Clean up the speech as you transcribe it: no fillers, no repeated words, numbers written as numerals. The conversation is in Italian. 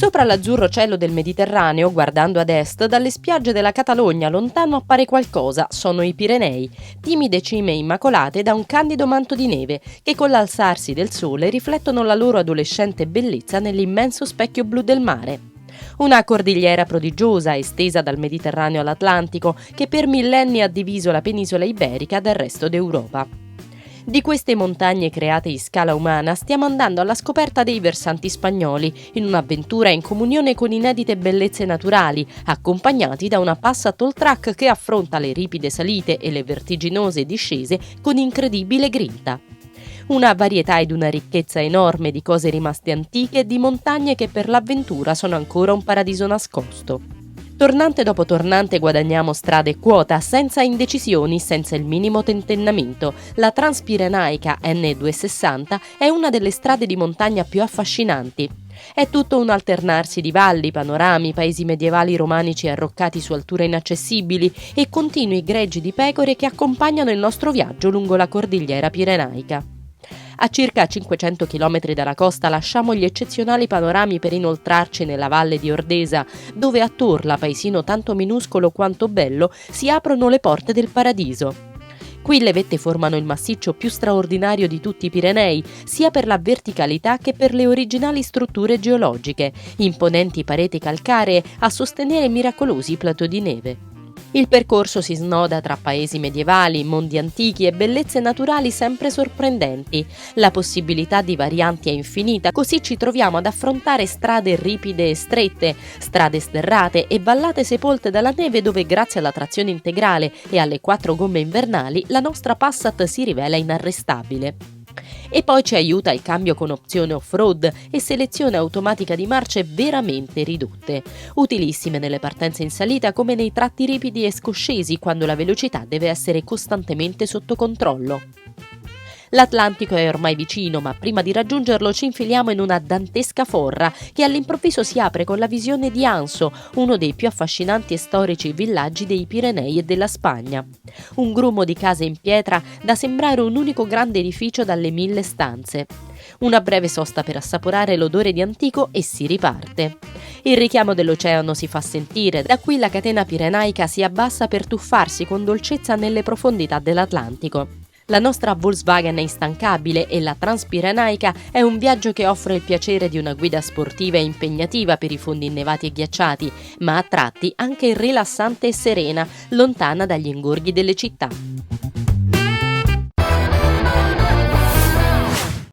Sopra l'azzurro cielo del Mediterraneo, guardando ad est, dalle spiagge della Catalogna lontano appare qualcosa, sono i Pirenei, timide cime immacolate da un candido manto di neve, che con l'alzarsi del sole riflettono la loro adolescente bellezza nell'immenso specchio blu del mare. Una cordigliera prodigiosa estesa dal Mediterraneo all'Atlantico che per millenni ha diviso la penisola iberica dal resto d'Europa. Di queste montagne create in scala umana stiamo andando alla scoperta dei versanti spagnoli, in un'avventura in comunione con inedite bellezze naturali, accompagnati da una Passat all-track che affronta le ripide salite e le vertiginose discese con incredibile grinta. Una varietà ed una ricchezza enorme di cose rimaste antiche e di montagne che per l'avventura sono ancora un paradiso nascosto. Tornante dopo tornante guadagniamo strade quota, senza indecisioni, senza il minimo tentennamento. La Transpirenaica N260 è una delle strade di montagna più affascinanti. È tutto un alternarsi di valli, panorami, paesi medievali romanici arroccati su alture inaccessibili e continui greggi di pecore che accompagnano il nostro viaggio lungo la cordigliera pirenaica. A circa 500 km dalla costa lasciamo gli eccezionali panorami per inoltrarci nella valle di Ordesa, dove a Torla, paesino tanto minuscolo quanto bello, si aprono le porte del paradiso. Qui le vette formano il massiccio più straordinario di tutti i Pirenei, sia per la verticalità che per le originali strutture geologiche, imponenti pareti calcaree a sostenere miracolosi plateau di neve. Il percorso si snoda tra paesi medievali, mondi antichi e bellezze naturali sempre sorprendenti. La possibilità di varianti è infinita, così ci troviamo ad affrontare strade ripide e strette, strade sterrate e vallate sepolte dalla neve dove grazie alla trazione integrale e alle 4 gomme invernali la nostra Passat si rivela inarrestabile. E poi ci aiuta il cambio con opzione off-road e selezione automatica di marce veramente ridotte, utilissime nelle partenze in salita come nei tratti ripidi e scoscesi quando la velocità deve essere costantemente sotto controllo. L'Atlantico è ormai vicino, ma prima di raggiungerlo ci infiliamo in una dantesca forra che all'improvviso si apre con la visione di Anso, uno dei più affascinanti e storici villaggi dei Pirenei e della Spagna. Un grumo di case in pietra da sembrare un unico grande edificio dalle 1000 stanze. Una breve sosta per assaporare l'odore di antico e si riparte. Il richiamo dell'oceano si fa sentire, da qui la catena pirenaica si abbassa per tuffarsi con dolcezza nelle profondità dell'Atlantico. La nostra Volkswagen è instancabile e la Transpirenaica è un viaggio che offre il piacere di una guida sportiva e impegnativa per i fondi innevati e ghiacciati, ma a tratti anche rilassante e serena, lontana dagli ingorghi delle città.